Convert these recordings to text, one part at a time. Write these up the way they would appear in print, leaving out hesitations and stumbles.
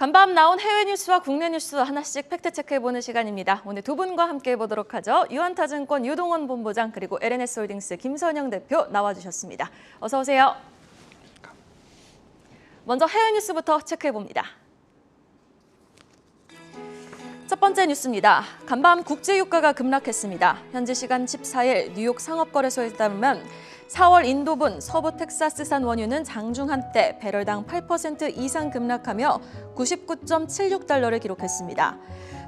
간밤 나온 해외 뉴스와 국내 뉴스 하나씩 팩트체크해보는 시간입니다. 오늘 두 분과 함께 해보도록 하죠. 유한타증권 유동원 본부장 그리고 LNS홀딩스 김선영 대표 나와주셨습니다. 어서 오세요. 먼저 해외 뉴스부터 체크해봅니다. 첫 번째 뉴스입니다. 간밤 국제유가가 급락했습니다. 현지 시간 14일 뉴욕 상업거래소에 따르면 4월 인도분 서부 텍사스산 원유는 장중 한때 배럴당 8% 이상 급락하며 99.76달러를 기록했습니다.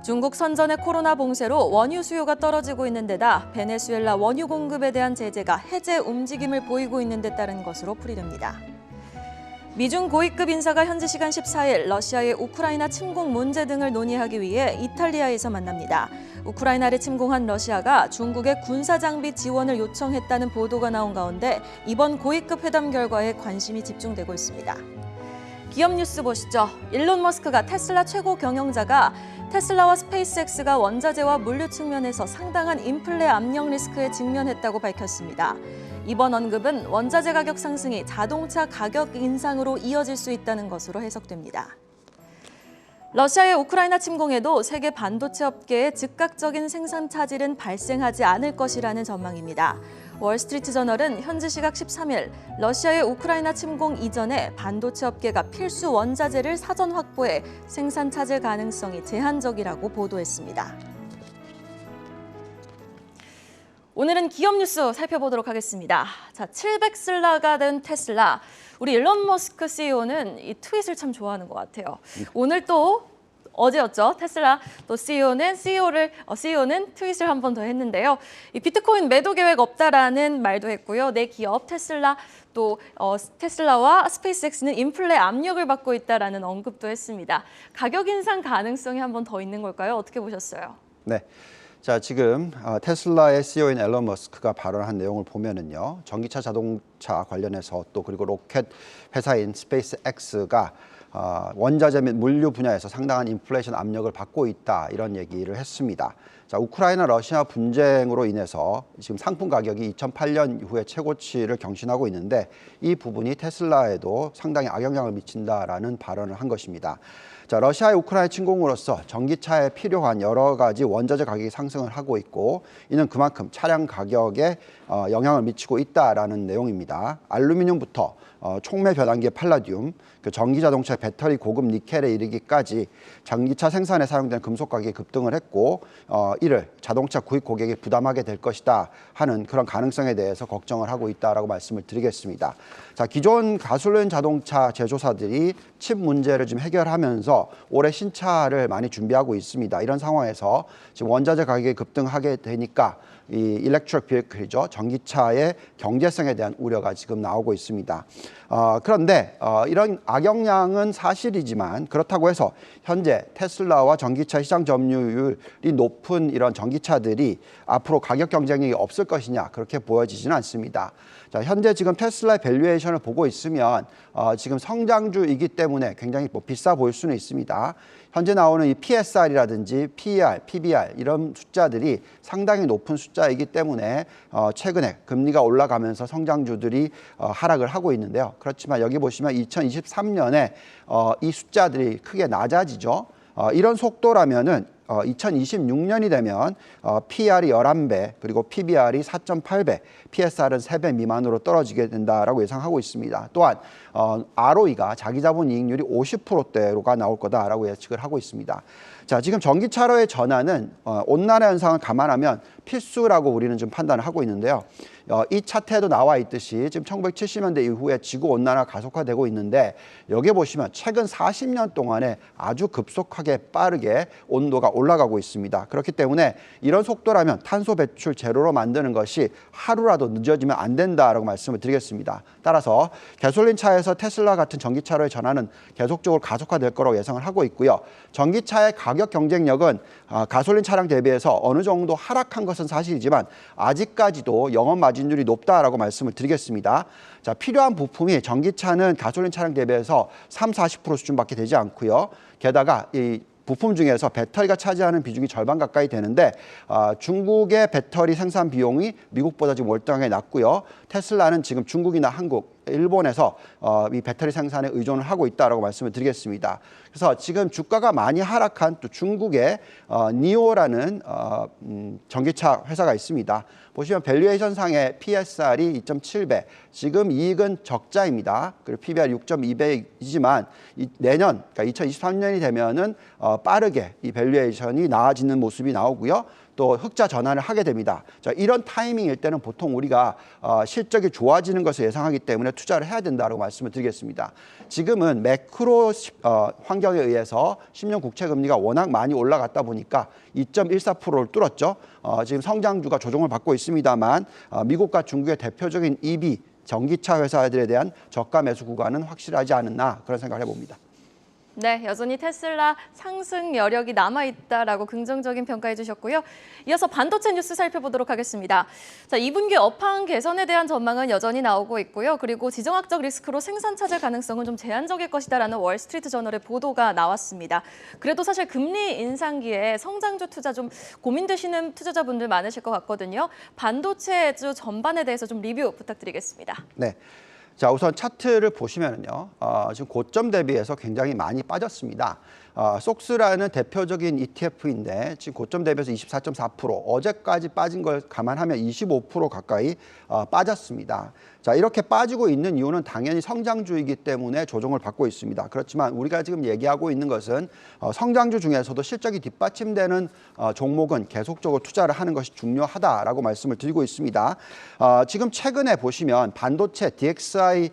중국 선전의 코로나 봉쇄로 원유 수요가 떨어지고 있는 데다 베네수엘라 원유 공급에 대한 제재가 해제 움직임을 보이고 있는 데 따른 것으로 풀이됩니다. 미중 고위급 인사가 현지 시간 14일 러시아의 우크라이나 침공 문제 등을 논의하기 위해 이탈리아에서 만납니다. 우크라이나를 침공한 러시아가 중국의 군사장비 지원을 요청했다는 보도가 나온 가운데 이번 고위급 회담 결과에 관심이 집중되고 있습니다. 기업 뉴스 보시죠. 일론 머스크가 테슬라 최고 경영자가 테슬라와 스페이스X가 원자재와 물류 측면에서 상당한 인플레 압력 리스크에 직면했다고 밝혔습니다. 이번 언급은 원자재 가격 상승이 자동차 가격 인상으로 이어질 수 있다는 것으로 해석됩니다. 러시아의 우크라이나 침공에도 세계 반도체 업계에 즉각적인 생산 차질은 발생하지 않을 것이라는 전망입니다. 월스트리트저널은 현지 시각 13일 러시아의 우크라이나 침공 이전에 반도체 업계가 필수 원자재를 사전 확보해 생산 차질 가능성이 제한적이라고 보도했습니다. 오늘은 기업 뉴스 살펴보도록 하겠습니다. 자, 700슬라가 된 테슬라. 우리 일론 머스크 CEO는 이 트윗을 참 좋아하는 것 같아요. 오늘 또 어제였죠. 테슬라 또 CEO는 트윗을 한 번 더 했는데요. 이 비트코인 매도 계획 없다라는 말도 했고요. 내 기업 테슬라 또 테슬라와 스페이스X는 인플레 압력을 받고 있다라는 언급도 했습니다. 가격 인상 가능성이 한 번 더 있는 걸까요? 어떻게 보셨어요? 네. 자, 지금 테슬라의 CEO인 앨런 머스크가 발언한 내용을 보면은요. 전기차 자동차 관련해서 또 그리고 로켓 회사인 스페이스X가 원자재 및 물류 분야에서 상당한 인플레이션 압력을 받고 있다 이런 얘기를 했습니다. 자, 우크라이나 러시아 분쟁으로 인해서 지금 상품 가격이 2008년 이후에 최고치를 경신하고 있는데 이 부분이 테슬라에도 상당히 악영향을 미친다라는 발언을 한 것입니다. 자, 러시아의 우크라이나 침공으로써 전기차에 필요한 여러 가지 원자재 가격이 상승을 하고 있고 이는 그만큼 차량 가격에 영향을 미치고 있다라는 내용입니다. 알루미늄부터 촉매 변환기의 팔라듐, 그 전기 자동차 배터리 고급 니켈에 이르기까지 전기차 생산에 사용되는 금속 가격이 급등을 했고 이를 자동차 구입 고객이 부담하게 될 것이다 하는 그런 가능성에 대해서 걱정을 하고 있다라고 말씀을 드리겠습니다. 자, 기존 가솔린 자동차 제조사들이 칩 문제를 지금 해결하면서 올해 신차를 많이 준비하고 있습니다. 이런 상황에서 지금 원자재 가격이 급등하게 되니까 이 일렉트릭 비클이죠. 전기차의 경제성에 대한 우려가 지금 나오고 있습니다. 그런데 이런 악영향은 사실이지만 그렇다고 해서 현재 테슬라와 전기차 시장 점유율이 높은 이런 전기차들이 앞으로 가격 경쟁력이 없을 것이냐 그렇게 보여지지는 않습니다. 자, 현재 지금 테슬라의 밸류에이션을 보고 있으면 지금 성장주이기 때문에 굉장히 비싸 보일 수는 있습니다. 현재 나오는 이 PSR이라든지 PER, PBR 이런 숫자들이 상당히 높은 숫자이기 때문에 최근에 금리가 올라가면서 성장주들이 하락을 하고 있는데요. 그렇지만 여기 보시면 2023년에 이 숫자들이 크게 낮아지죠. 이런 속도라면은 2026년이 되면 PER이 11배, 그리고 PBR이 4.8배, PSR은 3배 미만으로 떨어지게 된다라고 예상하고 있습니다. 또한 ROE가 자기자본 이익률이 50%대로가 나올 거다라고 예측을 하고 있습니다. 자, 지금 전기차로의 전환은 온난화 현상을 감안하면 필수라고 우리는 좀 판단을 하고 있는데요. 이 차트에도 나와 있듯이 지금 1970년대 이후에 지구 온난화 가속화되고 있는데 여기 보시면 최근 40년 동안에 아주 급속하게 빠르게 온도가 올라가고 있습니다. 그렇기 때문에 이런 속도라면 탄소 배출 제로로 만드는 것이 하루라도 늦어지면 안 된다라고 말씀을 드리겠습니다. 따라서 가솔린 차에서 테슬라 같은 전기차로의 전환은 계속적으로 가속화될 거라고 예상을 하고 있고요. 전기차의 가격 경쟁력은 가솔린 차량 대비해서 어느 정도 하락한 것은 사실이지만 아직까지도 영업 마진율이 높다라고 말씀을 드리겠습니다. 자, 필요한 부품이 전기차는 가솔린 차량 대비해서 30-40% 수준밖에 되지 않고요. 게다가 이 부품 중에서 배터리가 차지하는 비중이 절반 가까이 되는데 중국의 배터리 생산 비용이 미국보다 지금 월등하게 낮고요. 테슬라는 지금 중국이나 한국 일본에서 이 배터리 생산에 의존을 하고 있다라고 말씀을 드리겠습니다. 그래서 지금 주가가 많이 하락한 또 중국의 니오라는 전기차 회사가 있습니다. 보시면 밸류에이션 상의 PSR이 2.7배, 지금 이익은 적자입니다. 그리고 PBR 6.2배이지만 내년, 그러니까 2023년이 되면은 빠르게 이 밸류에이션이 나아지는 모습이 나오고요. 또 흑자 전환을 하게 됩니다. 자, 이런 타이밍일 때는 보통 우리가 실적이 좋아지는 것을 예상하기 때문에 투자를 해야 된다고 말씀을 드리겠습니다. 지금은 매크로 환경에 의해서 10년 국채 금리가 워낙 많이 올라갔다 보니까 2.14%를 뚫었죠. 지금 성장주가 조정을 받고 있습니다만 미국과 중국의 대표적인 EV 전기차 회사들에 대한 저가 매수 구간은 확실하지 않았나 그런 생각을 해봅니다. 네, 여전히 테슬라 상승 여력이 남아있다라고 긍정적인 평가해 주셨고요. 이어서 반도체 뉴스 살펴보도록 하겠습니다. 자, 2분기 업황 개선에 대한 전망은 여전히 나오고 있고요. 그리고 지정학적 리스크로 생산 차질 가능성은 좀 제한적일 것이다라는 월스트리트 저널의 보도가 나왔습니다. 그래도 사실 금리 인상기에 성장주 투자 좀 고민되시는 투자자분들 많으실 것 같거든요. 반도체주 전반에 대해서 좀 리뷰 부탁드리겠습니다. 네. 자, 우선 차트를 보시면요, 지금 고점 대비해서 굉장히 많이 빠졌습니다. 속스라는 대표적인 ETF인데 지금 고점 대비해서 24.4%, 어제까지 빠진 걸 감안하면 25% 가까이 빠졌습니다. 자, 이렇게 빠지고 있는 이유는 당연히 성장주이기 때문에 조정을 받고 있습니다. 그렇지만 우리가 지금 얘기하고 있는 것은 성장주 중에서도 실적이 뒷받침되는 종목은 계속적으로 투자를 하는 것이 중요하다라고 말씀을 드리고 있습니다. 지금 최근에 보시면 반도체 DXI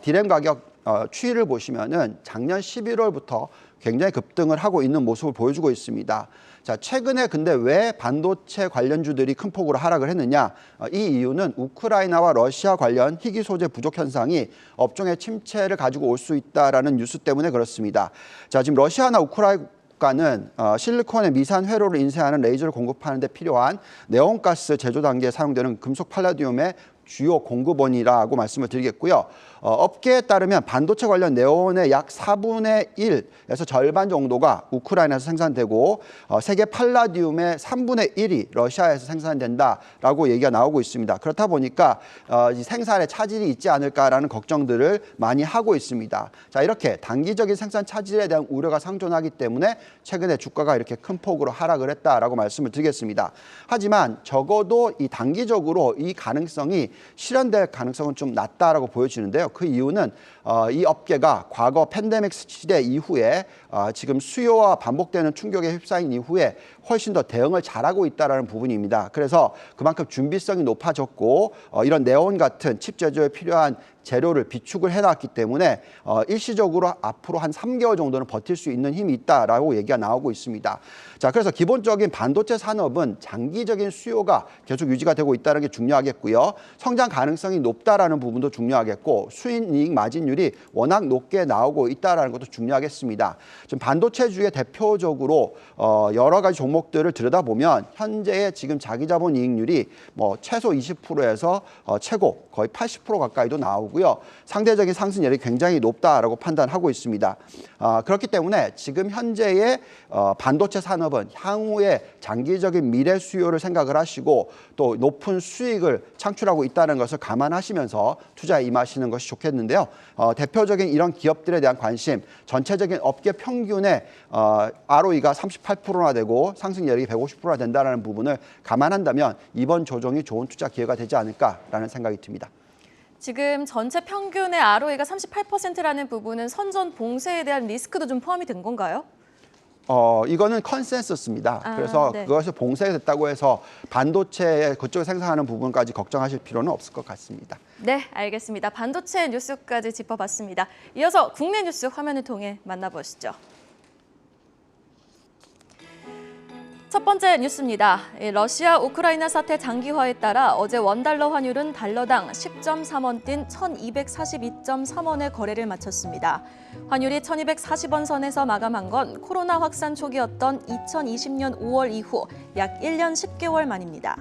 디램 가격 추이를 보시면은 작년 11월부터 굉장히 급등을 하고 있는 모습을 보여주고 있습니다. 자, 최근에 근데 왜 반도체 관련주들이 큰 폭으로 하락을 했느냐? 이 이유는 우크라이나와 러시아 관련 희귀 소재 부족 현상이 업종의 침체를 가지고 올 수 있다라는 뉴스 때문에 그렇습니다. 자, 지금 러시아나 우크라이나는 실리콘의 미산 회로를 인쇄하는 레이저를 공급하는 데 필요한 네온가스 제조 단계에 사용되는 금속 팔라디움의 주요 공급원이라고 말씀을 드리겠고요. 업계에 따르면 반도체 관련 네온의 약 4분의 1에서 절반 정도가 우크라이나에서 생산되고 세계 팔라디움의 3분의 1이 러시아에서 생산된다라고 얘기가 나오고 있습니다. 그렇다 보니까 이 생산에 차질이 있지 않을까라는 걱정들을 많이 하고 있습니다. 자, 이렇게 단기적인 생산 차질에 대한 우려가 상존하기 때문에 최근에 주가가 이렇게 큰 폭으로 하락을 했다라고 말씀을 드리겠습니다. 하지만 적어도 이 단기적으로 이 가능성이 실현될 가능성은 좀 낮다라고 보여지는데요. 그 이유는 이 업계가 과거 팬데믹 시대 이후에 지금 수요와 반복되는 충격에 휩싸인 이후에 훨씬 더 대응을 잘하고 있다는 부분입니다. 그래서 그만큼 준비성이 높아졌고 이런 네온 같은 칩 제조에 필요한 재료를 비축을 해놨기 때문에 일시적으로 앞으로 한 3개월 정도는 버틸 수 있는 힘이 있다라고 얘기가 나오고 있습니다. 자, 그래서 기본적인 반도체 산업은 장기적인 수요가 계속 유지가 되고 있다는 게 중요하겠고요. 성장 가능성이 높다라는 부분도 중요하겠고 수익이익 마진율이 워낙 높게 나오고 있다라는 것도 중요하겠습니다. 지금 반도체주의 대표적으로 여러 가지 종목들을 들여다보면 현재의 지금 자기자본 이익률이 뭐 최소 20%에서 최고 거의 80% 가까이도 나오고요. 상대적인 상승률이 굉장히 높다라고 판단하고 있습니다. 그렇기 때문에 지금 현재의 반도체 산업은 향후에 장기적인 미래 수요를 생각을 하시고 또 높은 수익을 창출하고 있다는 것을 감안하시면서 투자에 임하시는 것이 좋겠는데요. 대표적인 이런 기업들에 대한 관심, 전체적인 업계 평균의 ROE가 38%나 되고 상승률이 150%나 된다는 부분을 감안한다면 이번 조정이 좋은 투자 기회가 되지 않을까라는 생각이 듭니다. 지금 전체 평균의 ROE가 38%라는 부분은 선전 봉쇄에 대한 리스크도 좀 포함이 된 건가요? 이거는 컨센서스입니다. 그래서 네. 그것이 봉쇄됐다고 해서 반도체 그쪽에 생산하는 부분까지 걱정하실 필요는 없을 것 같습니다. 네, 알겠습니다. 반도체 뉴스까지 짚어봤습니다. 이어서 국내 뉴스 화면을 통해 만나보시죠. 첫 번째 뉴스입니다. 러시아 우크라이나 사태 장기화에 따라 어제 원달러 환율은 달러당 10.3원 뛴 1242.3원의 거래를 마쳤습니다. 환율이 1240원 선에서 마감한 건 코로나 확산 초기였던 2020년 5월 이후 약 1년 10개월 만입니다.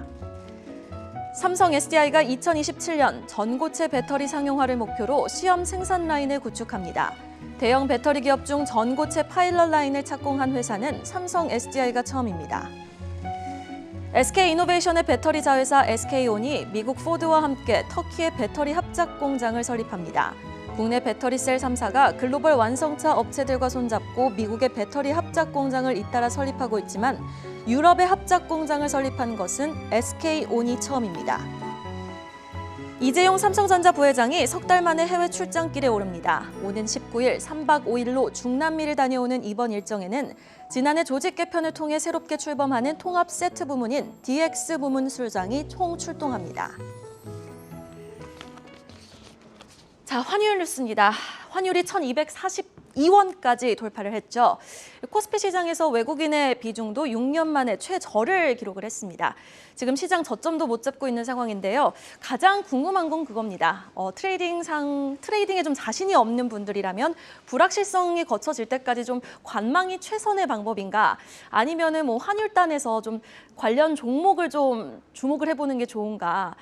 삼성 SDI가 2027년 전고체 배터리 상용화를 목표로 시험 생산 라인을 구축합니다. 대형 배터리 기업 중 전고체 파일럿 라인을 착공한 회사는 삼성 SDI가 처음입니다. SK이노베이션의 배터리 자회사 SK온이 미국 포드와 함께 터키의 배터리 합작 공장을 설립합니다. 국내 배터리셀 3사가 글로벌 완성차 업체들과 손잡고 미국의 배터리 합작 공장을 잇따라 설립하고 있지만 유럽의 합작 공장을 설립한 것은 SK온이 처음입니다. 이재용 삼성전자 부회장이 석 달 만에 해외 출장길에 오릅니다. 오는 19일 3박 5일로 중남미를 다녀오는 이번 일정에는 지난해 조직 개편을 통해 새롭게 출범하는 통합 세트 부문인 DX 부문 수장이 총 출동합니다. 자, 환율 뉴스입니다. 환율이 1,242원까지 돌파를 했죠. 코스피 시장에서 외국인의 비중도 6년 만에 최저를 기록을 했습니다. 지금 시장 저점도 못 잡고 있는 상황인데요. 가장 궁금한 건 그겁니다. 트레이딩에 좀 자신이 없는 분들이라면 불확실성이 거쳐질 때까지 좀 관망이 최선의 방법인가? 아니면은 뭐 환율단에서 좀 관련 종목을 좀 주목을 해보는 게 좋은가?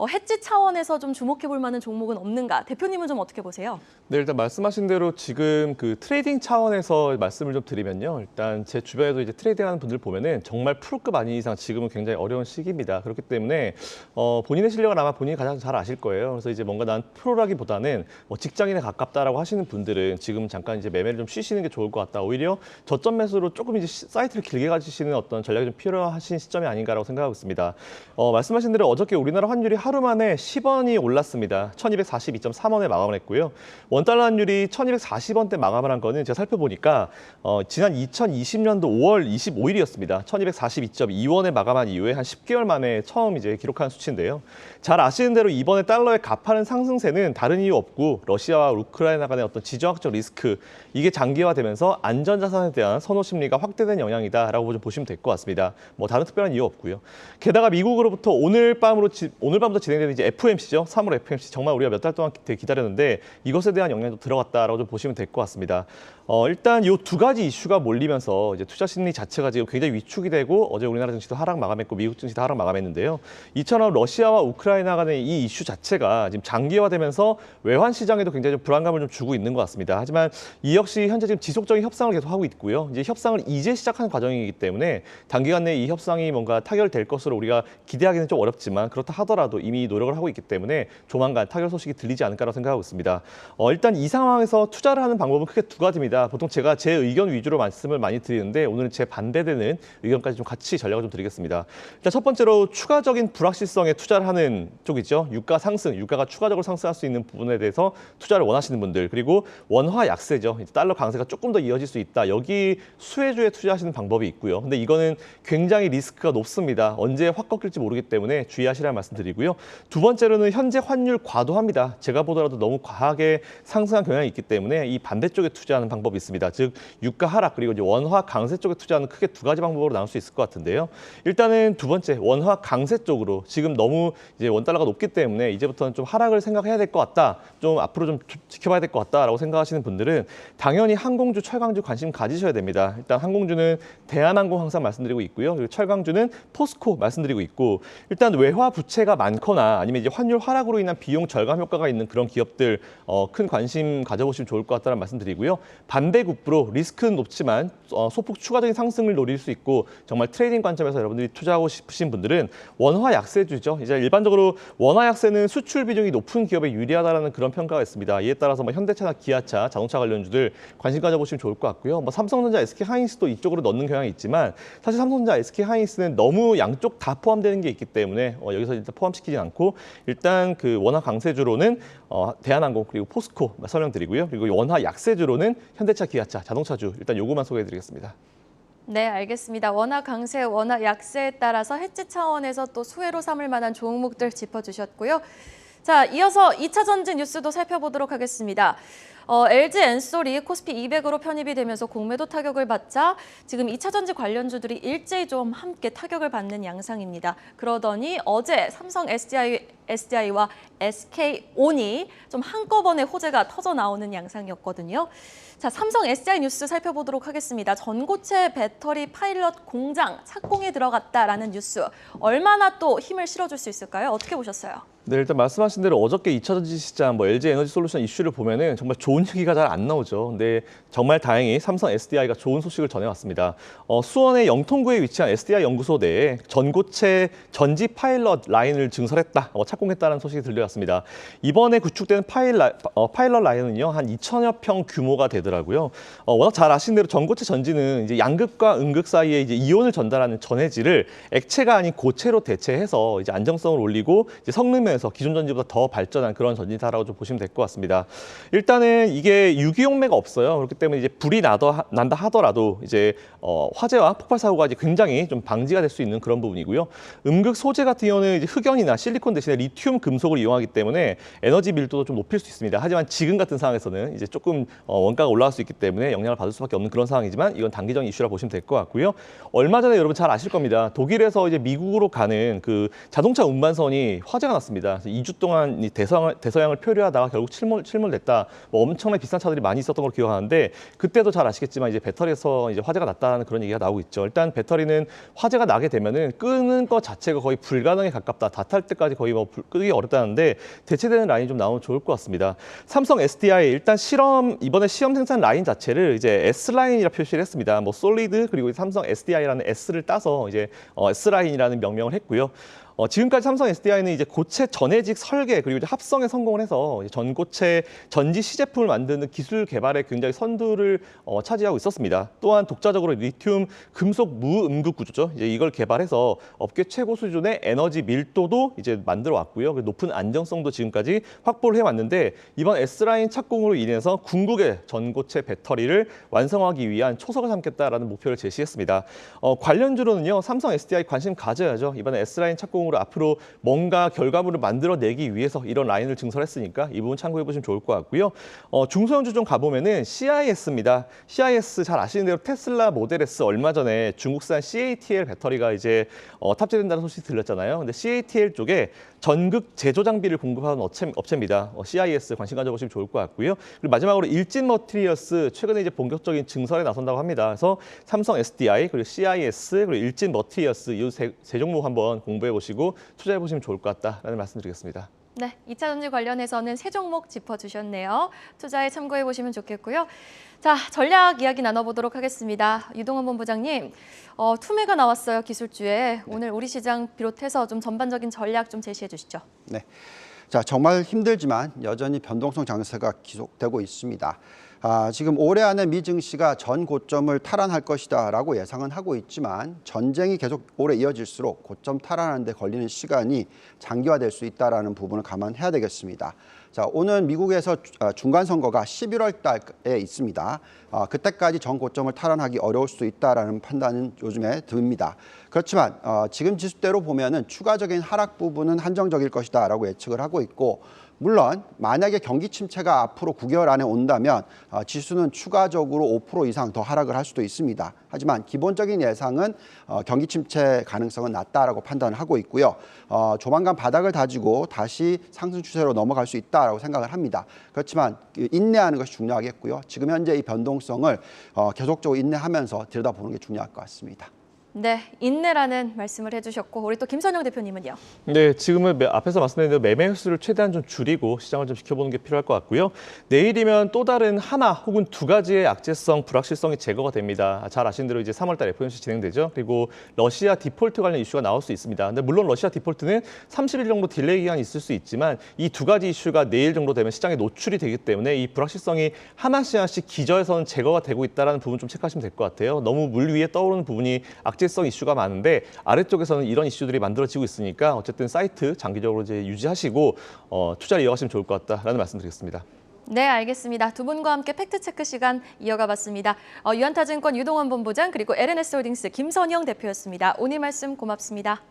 해지 차원에서 좀 주목해볼 만한 종목은 없는가? 대표님은 좀 어떻게 보세요? 네, 일단 말씀하신 대로 지금 그 트레이딩 차원에서 말씀을 좀 드리면요. 일단 제 주변에도 이제 트레이딩하는 분들 보면은 정말 프로급 아닌 이상 지금은 굉장히 어려운 시기입니다. 그렇기 때문에 본인의 실력을 아마 본인이 가장 잘 아실 거예요. 그래서 이제 뭔가 난 프로라기보다는 뭐 직장인에 가깝다라고 하시는 분들은 지금 잠깐 이제 매매를 좀 쉬시는 게 좋을 것 같다. 오히려 저점 매수로 조금 이제 사이트를 길게 가지시는 어떤 전략이 좀 필요하신 시점이 아닌가라고 생각하고 있습니다. 말씀하신 대로 어저께 우리나라 환율이 하루 만에 10원이 올랐습니다. 1242.3원에 마감을 했고요. 원달러 환율이 1240원대 마감을 한 거는 제가 살펴보니까 지난 2020년도 5월 25일이었습니다. 1242.2원에 마감한 이후에 한 10개월 만에 처음 이제 기록한 수치인데요. 잘 아시는 대로 이번에 달러의 가파른 상승세는 다른 이유 없고 러시아와 우크라이나 간의 어떤 지정학적 리스크 이게 장기화되면서 안전자산에 대한 선호 심리가 확대된 영향이다라고 좀 보시면 될 것 같습니다. 뭐 다른 특별한 이유 없고요. 게다가 미국으로부터 오늘 밤부터 진행되는 이제 FOMC죠. 3월 FOMC 정말 우리가 몇 달 동안 기다렸는데 이것에 대한 영향도 들어갔다라고 좀 보시면 될 것 같습니다. 일단 이 두 가지 이슈가 몰리면서 이제 투자 심리 자체가 지금 굉장히 위축이 되고 어제 우리나라 증시도 하락 마감했고 미국 증시도 하락 마감했는데요. 이처럼 러시아와 우크라이나 간의 이 이슈 자체가 지금 장기화되면서 외환 시장에도 굉장히 좀 불안감을 좀 주고 있는 것 같습니다. 하지만 이 역시 현재 지금 지속적인 협상을 계속 하고 있고요. 이제 협상을 이제 시작하는 과정이기 때문에 단기간 내에 이 협상이 뭔가 타결될 것으로 우리가 기대하기는 좀 어렵지만 그렇다 하더라도 이미 노력을 하고 있기 때문에 조만간 타결 소식이 들리지 않을까라고 생각하고 있습니다. 일단 이 상황에서 투자를 하는 방법은 크게 두 가지입니다. 보통 제가 제 의견 위주로 말씀을 많이 드리는데 오늘은 제 반대되는 의견까지 좀 같이 전략을 좀 드리겠습니다. 일단 첫 번째로 추가적인 불확실성에 투자를 하는 쪽이죠. 유가 상승, 유가가 추가적으로 상승할 수 있는 부분에 대해서 투자를 원하시는 분들 그리고 원화 약세죠. 이제 달러 강세가 조금 더 이어질 수 있다. 여기 수혜주에 투자하시는 방법이 있고요. 근데 이거는 굉장히 리스크가 높습니다. 언제 확 꺾일지 모르기 때문에 주의하시라는 말씀드리고요. 두 번째로는 현재 환율 과도합니다. 제가 보더라도 너무 과하게 상승한 경향이 있기 때문에 이 반대쪽에 투자하는 방법이 있습니다. 즉 유가 하락 그리고 이제 원화 강세 쪽에 투자하는 크게 두 가지 방법으로 나눌 수 있을 것 같은데요. 일단은 두 번째 원화 강세 쪽으로 지금 너무 이제 원달러가 높기 때문에 이제부터는 좀 하락을 생각해야 될 것 같다. 좀 앞으로 좀 지켜봐야 될 것 같다라고 생각하시는 분들은 당연히 항공주, 철강주 관심 가지셔야 됩니다. 일단 항공주는 대한항공 항상 말씀드리고 있고요. 그리고 철강주는 포스코 말씀드리고 있고 일단 외화 부채가 많거나 아니면 이제 환율 하락으로 인한 비용 절감 효과가 있는 그런 기업들 큰 관심 가져보시면 좋을 것 같다는 말씀드리고요. 반대급부로 리스크는 높지만 소폭 추가적인 상승을 노릴 수 있고 정말 트레이딩 관점에서 여러분들이 투자하고 싶으신 분들은 원화 약세주죠. 이제 일반적으로 원화 약세는 수출 비중이 높은 기업에 유리하다라는 그런 평가가 있습니다. 이에 따라서 뭐 현대차나 기아차, 자동차 관련주들 관심 가져보시면 좋을 것 같고요. 뭐 삼성전자, SK하이닉스도 이쪽으로 넣는 경향이 있지만 사실 삼성전자, SK하이닉스는 너무 양쪽 다 포함되는 게 있기 때문에 여기서 일단 포함시키지 않고 일단 그 원화 강세주로는 대한항공 그리고 포스코 설명드리고요. 그리고 원화 약세주로는 현대차, 기아차, 자동차주 일단 요거만 소개해드리겠습니다. 네, 알겠습니다. 원화 강세, 원화 약세에 따라서 해지 차원에서 또 수혜로 삼을 만한 종목들 짚어주셨고요. 자, 이어서 2차 전지 뉴스도 살펴보도록 하겠습니다. LG 엔솔이 코스피 200으로 편입이 되면서 공매도 타격을 받자 지금 2차 전지 관련주들이 일제히 좀 함께 타격을 받는 양상입니다. 그러더니 어제 삼성 SDI와 SK온이 좀 한꺼번에 호재가 터져 나오는 양상이었거든요. 자, 삼성 SDI 뉴스 살펴보도록 하겠습니다. 전고체 배터리 파일럿 공장 착공에 들어갔다라는 뉴스. 얼마나 또 힘을 실어줄 수 있을까요? 어떻게 보셨어요? 네, 일단 말씀하신 대로 어저께 2차 전지 시장 LG 에너지 솔루션 이슈를 보면은 정말 좋은 좋은 얘기가 잘 안 나오죠. 근데 정말 다행히 삼성 SDI가 좋은 소식을 전해왔습니다. 수원의 영통구에 위치한 SDI 연구소 내에 전고체 전지 파일럿 라인을 증설했다, 착공했다는 소식이 들려왔습니다. 이번에 구축된 파일럿 라인은요, 한 2,000여 평 규모가 되더라고요. 워낙 잘 아시는 대로 전고체 전지는 이제 양극과 음극 사이에 이제 이온을 전달하는 전해질을 액체가 아닌 고체로 대체해서 이제 안정성을 올리고 이제 성능면에서 기존 전지보다 더 발전한 그런 전지다라고 좀 보시면 될 것 같습니다. 일단은 이게 유기용매가 없어요. 그렇기 때문에 이제 불이 난다 하더라도 이제 화재와 폭발 사고가 이제 굉장히 좀 방지가 될 수 있는 그런 부분이고요. 음극 소재 같은 경우는 이제 흑연이나 실리콘 대신에 리튬 금속을 이용하기 때문에 에너지 밀도도 좀 높일 수 있습니다. 하지만 지금 같은 상황에서는 이제 조금 원가가 올라갈 수 있기 때문에 영향을 받을 수밖에 없는 그런 상황이지만 이건 단기적인 이슈라 보시면 될 것 같고요. 얼마 전에 여러분 잘 아실 겁니다. 독일에서 이제 미국으로 가는 그 자동차 운반선이 화재가 났습니다. 2주 동안 이 대서양을 표류하다가 결국 침몰됐다. 엄청나게 비싼 차들이 많이 있었던 걸 기억하는데 그때도 잘 아시겠지만 이제 배터리에서 이제 화재가 났다는 그런 얘기가 나오고 있죠. 일단 배터리는 화재가 나게 되면은 끄는 것 자체가 거의 불가능에 가깝다. 다 탈 때까지 거의 끄기 어렵다는데 대체되는 라인이 좀 나오면 좋을 것 같습니다. 삼성 SDI 일단 이번에 시험 생산 라인 자체를 이제 S 라인이라 표시를 했습니다. 솔리드 그리고 삼성 SDI라는 S를 따서 이제 S 라인이라는 명명을 했고요. 지금까지 삼성 SDI는 이제 고체 전해직 설계 그리고 이제 합성에 성공을 해서 전고체 전지 시제품을 만드는 기술 개발에 굉장히 선두를 차지하고 있었습니다. 또한 독자적으로 리튬 금속 무음극 구조죠. 이제 이걸 개발해서 업계 최고 수준의 에너지 밀도도 이제 만들어 왔고요. 높은 안정성도 지금까지 확보를 해왔는데 이번 S라인 착공으로 인해서 궁극의 전고체 배터리를 완성하기 위한 초석을 삼겠다라는 목표를 제시했습니다. 관련주로는요, 삼성 SDI 관심 가져야죠. 이번에 S라인 착공으로 앞으로 뭔가 결과물을 만들어내기 위해서 이런 라인을 증설했으니까 이 부분 참고해 보시면 좋을 것 같고요. 중소형주 좀 가보면은 CIS입니다. CIS 잘 아시는 대로 테슬라 모델 S 얼마 전에 중국산 CATL 배터리가 이제 탑재된다는 소식이 들렸잖아요. 근데 CATL 쪽에 전극 제조 장비를 공급하는 업체입니다. CIS 관심 가져보시면 좋을 것 같고요. 그리고 마지막으로 일진 머티리얼스 최근에 이제 본격적인 증설에 나선다고 합니다. 그래서 삼성 SDI 그리고 CIS 그리고 일진 머티리얼스 이 세 종목 한번 공부해 보시고 투자해 보시면 좋을 것 같다라는 말씀드리겠습니다. 네, 2차 전지 관련해서는 세 종목 짚어주셨네요. 투자에 참고해 보시면 좋겠고요. 자, 전략 이야기 나눠보도록 하겠습니다. 유동원 본부장님, 투매가 나왔어요, 기술주에. 오늘 우리 시장 비롯해서 좀 전반적인 전략 좀 제시해 주시죠. 네. 자, 정말 힘들지만 여전히 변동성 장세가 지속되고 있습니다. 지금 올해 안에 미 증시가 전 고점을 탈환할 것이다라고 예상은 하고 있지만 전쟁이 계속 오래 이어질수록 고점 탈환하는 데 걸리는 시간이 장기화될 수 있다는 부분을 감안해야 되겠습니다. 자, 오늘 미국에서 중간 선거가 11월 달에 있습니다. 그때까지 전 고점을 탈환하기 어려울 수도 있다라는 판단은 요즘에 듭니다. 그렇지만 지금 지수대로 보면은 추가적인 하락 부분은 한정적일 것이다라고 예측을 하고 있고, 물론 만약에 경기 침체가 앞으로 9개월 안에 온다면 지수는 추가적으로 5% 이상 더 하락을 할 수도 있습니다. 하지만 기본적인 예상은 경기 침체 가능성은 낮다라고 판단을 하고 있고요. 조만간 바닥을 다지고 다시 상승 추세로 넘어갈 수 있다라고 생각을 합니다. 그렇지만 인내하는 것이 중요하겠고요. 지금 현재 이 변동성을 계속적으로 인내하면서 들여다보는 게 중요할 것 같습니다. 네, 인내라는 말씀을 해주셨고, 우리 또 김선영 대표님은요? 네, 지금은 앞에서 말씀드린 대로 매매 횟수를 최대한 좀 줄이고 시장을 좀 지켜보는 게 필요할 것 같고요. 내일이면 또 다른 하나 혹은 두 가지의 악재성, 불확실성이 제거가 됩니다. 잘 아시는 대로 이제 3월 달 FOMC 진행되죠. 그리고 러시아 디폴트 관련 이슈가 나올 수 있습니다. 근데 물론 러시아 디폴트는 30일 정도 딜레이 기간이 있을 수 있지만 이 두 가지 이슈가 내일 정도 되면 시장에 노출이 되기 때문에 이 불확실성이 하나씩 기저에서는 제거가 되고 있다는 부분 좀 체크하시면 될 것 같아요. 너무 물 위에 떠오르는 부분이 악재성 이슈가 많은데 아래쪽에서는 이런 이슈들이 만들어지고 있으니까 어쨌든 사이트 장기적으로 이제 유지하시고 투자를 이어가시면 좋을 것 같다라는 말씀드리겠습니다. 네, 알겠습니다. 두 분과 함께 팩트체크 시간 이어가 봤습니다. 유한타증권 유동원 본부장 그리고 LNS홀딩스 김선영 대표였습니다. 오늘 말씀 고맙습니다.